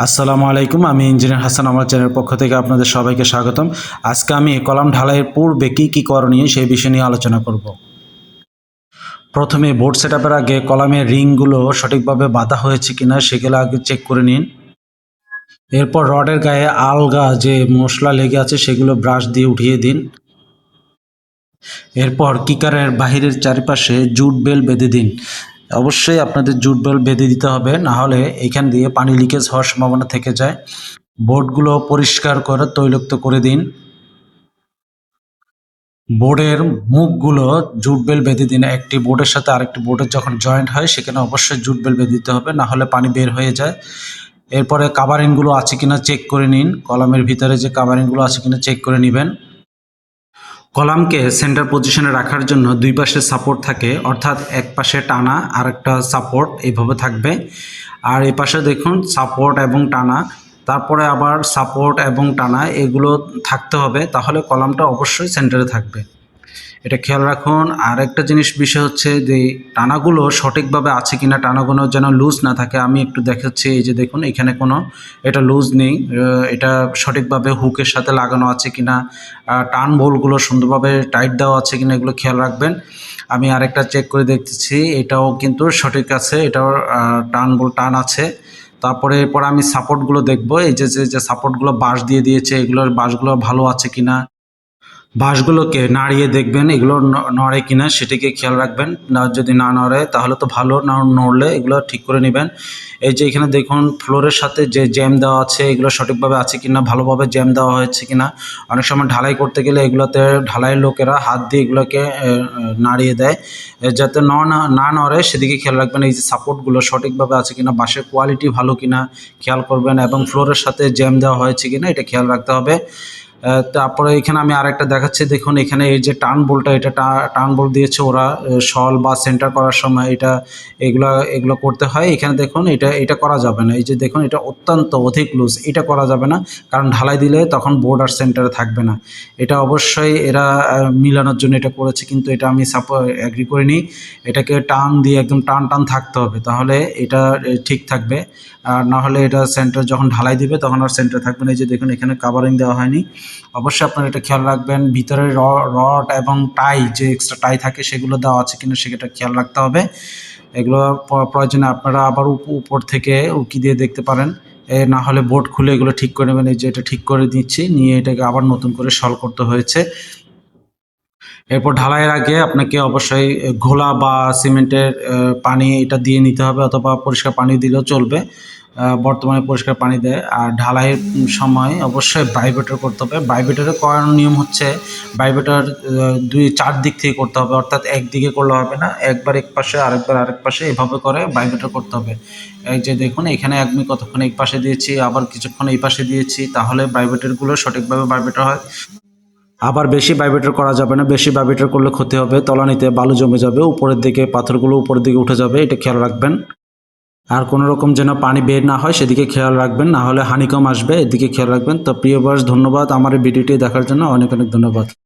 আসসালামু আলাইকুম, আমি ইঞ্জিনিয়ার হাসান। আমার চ্যানেলের পক্ষ থেকে আপনাদের সবাইকে স্বাগতম। আজকে আমি কলাম ঢালাইয়ের পূর্বে কী করণীয় সেই বিষয় নিয়ে আলোচনা করব। প্রথমে বোর্ড সেটআপের আগে কলামের রিংগুলো সঠিকভাবে বাঁধা হয়েছে কিনা সেগুলো আগে চেক করে নিন। এরপর রডের গায়ে আলগা যে মশলা লেগে আছে সেগুলো ব্রাশ দিয়ে উঠিয়ে দিন। এরপর কিকারের বাহিরের চারিপাশে জুট বেল বেঁধে দিন। অবশ্যই আপনাদের জুট বেল বেঁধে দিতে হবে, না হলে এখান দিয়ে পানি লিকেজ হওয়ার সম্ভাবনা থেকে যায়। বোর্ডগুলো পরিষ্কার করে তৈলাক্ত করে দিন। বোর্ডের মুখগুলো জুট বেল বেঁধে দিন। একটি বোর্ডের সাথে আরেকটি বোর্ডের যখন জয়েন্ট হয় সেখানে অবশ্যই জুট বেল বেঁধে দিতে হবে, না হলে পানি বের হয়ে যায়। এরপরে কাভারিংগুলো আছে কিনা চেক করে নিন। কলামের ভিতরে যে কাভারিংগুলো আছে কিনা চেক করে নেবেন। কলামকে সেন্টার পজিশনে রাখার জন্য দুই পাশে সাপোর্ট থাকে, অর্থাৎ এক পাশে টানা আর একটা সাপোর্ট এইভাবে থাকবে। আর এই পাশে দেখুন সাপোর্ট এবং টানা, তারপরে আবার সাপোর্ট এবং টানা এগুলো থাকতে হবে, তাহলে কলামটা অবশ্যই সেন্টারে থাকবে। এটা খেয়াল রাখুন। আর একটা বিষয় হচ্ছে যে টানাগুলো সঠিকভাবে আছে কিনা, টানাগুলো যেন লুজ না থাকে। আমি একটু দেখাচ্ছি, এই যে দেখুন এখানে কোনো এটা লুজ নেই, এটা সঠিকভাবে হুকের সাথে লাগানো আছে কিনা, টান বোল্টগুলো সুন্দরভাবে টাইট দেওয়া আছে কিনা এগুলো খেয়াল রাখবেন। আমি আরেকটা চেক করে দেখতেছি, এটাও কিন্তু সঠিক আছে, এটাও টান বোল্ট টান আছে। তারপরে এরপর আমি সাপোর্টগুলো দেখব, এই যে সাপোর্টগুলো বাঁশ দিয়ে দিয়েছে এগুলোর বাঁশগুলো ভালো আছে কিনা। বাঁশগুলোকে নাড়িয়ে দেখবেন এগুলো নড়ে কিনা সেটিকে খেয়াল রাখবেন। না, যদি না নড়ে তাহলে তো ভালো, না নড়লে এগুলো ঠিক করে নেবেন। এই যে এখানে দেখুন ফ্লোরের সাথে যে জ্যাম দেওয়া আছে এগুলো সঠিকভাবে আছে কিনা, ভালোভাবে জ্যাম দেওয়া হয়েছে কিনা। অনেক সময় ঢালাই করতে গেলে এগুলোতে ঢালাইয়ের লোকেরা হাত দিয়ে এগুলোকে নাড়িয়ে দেয়, যাতে না নড়ে সেদিকে খেয়াল রাখবেন। এই যে সাপোর্টগুলো সঠিকভাবে আছে কিনা, বাঁশের কোয়ালিটি ভালো কিনা খেয়াল করবেন, এবং ফ্লোরের সাথে জ্যাম দেওয়া হয়েছে কিনা এটা খেয়াল রাখতে হবে। তারপরে এখানে আমি আরেকটা দেখাচ্ছি, দেখুন এখানে এই যে টার্ন বোল্টটা, এটা টার্ন বোল্ট দিয়েছে ওরা শল বা সেন্টার করার সময়, এটা এগুলো করতে হয়। এখানে দেখুন এটা করা যাবে না, এই যে দেখুন এটা অত্যন্ত অধিক লুজ, এটা করা যাবে না, কারণ ঢালাই দিলে তখন বোর্ড আর সেন্টারে থাকবে না। এটা অবশ্যই এরা মিলানোর জন্য এটা করেছে, কিন্তু এটা আমি অ্যাগ্রি করিনি। এটাকে টান দিয়ে একদম টান থাকতে হবে, তাহলে এটা ঠিক থাকবে। আর না হলে এটা সেন্টার যখন ঢালাই দিবে তখন আর সেন্টার থাকবে না। এই যে দেখুন এখানে কাভারিং দেওয়া হয়নি। অবশ্যই আপনারা এটা খেয়াল রাখবেন। ভিতরে রড এবং টাই যে এক্সট্রা টাই থাকে সেগুলো দেওয়া আছে কিনা সেটা খেয়াল রাখতে হবে। এগুলো প্রয়োজনে আপনারা আবার উপর থেকে উকি দিয়ে দেখতে পারেন। না হলে বোর্ড খুলে এগুলো ঠিক করে নেবেন। এই যে এটা ঠিক করে দিচ্ছি, নিয়ে এটাকে আবার নতুন করে সল করতে হয়েছে। এরপর ঢালাইয়ের আগে আপনাকে অবশ্যই ঘোলা বা সিমেন্টের পানি এটা দিয়ে নিতে হবে, অথবা পরিষ্কার পানি দিলেও চলবে। বর্তমানে পরিষ্কার পানি দেয়। আর ঢালাইয়ের সময় অবশ্যই ভাইব্রেটর করতে হবে। ভাইব্রেটরে করার নিয়ম হচ্ছে ভাইব্রেটর 4 দিক থেকে করতে হবে, অর্থাৎ একদিকে করলে হবে না, একবার এক পাশে আরেকবার আরেক পাশে এভাবে করে ভাইব্রেটর করতে হবে। এই যে দেখুন এখানে আমি কতক্ষণ এই পাশে দিয়েছি, আবার কিছুক্ষণ এই পাশে দিয়েছি, তাহলে ভাইব্রেটরগুলো সঠিকভাবে ভাইব্রেটর হয়। আবার বেশি ভাইব্রেটর করা যাবে না, বেশি ভাইব্রেটর করলে ক্ষতি হবে, তলানিতে বালু জমে যাবে, উপরের দিকে পাথরগুলো উপরের দিকে উঠে যাবে, এটা খেয়াল রাখবেন। আর কোনো রকম যেন পানি বের না হয় সেদিকে খেয়াল রাখবেন, না হলে হানিকম আসবে, এদিকে খেয়াল রাখবেন। তো প্রিয় ভিউয়ার্স, ধন্যবাদ আমার এই ভিডিওটি দেখার জন্য, অনেক অনেক ধন্যবাদ।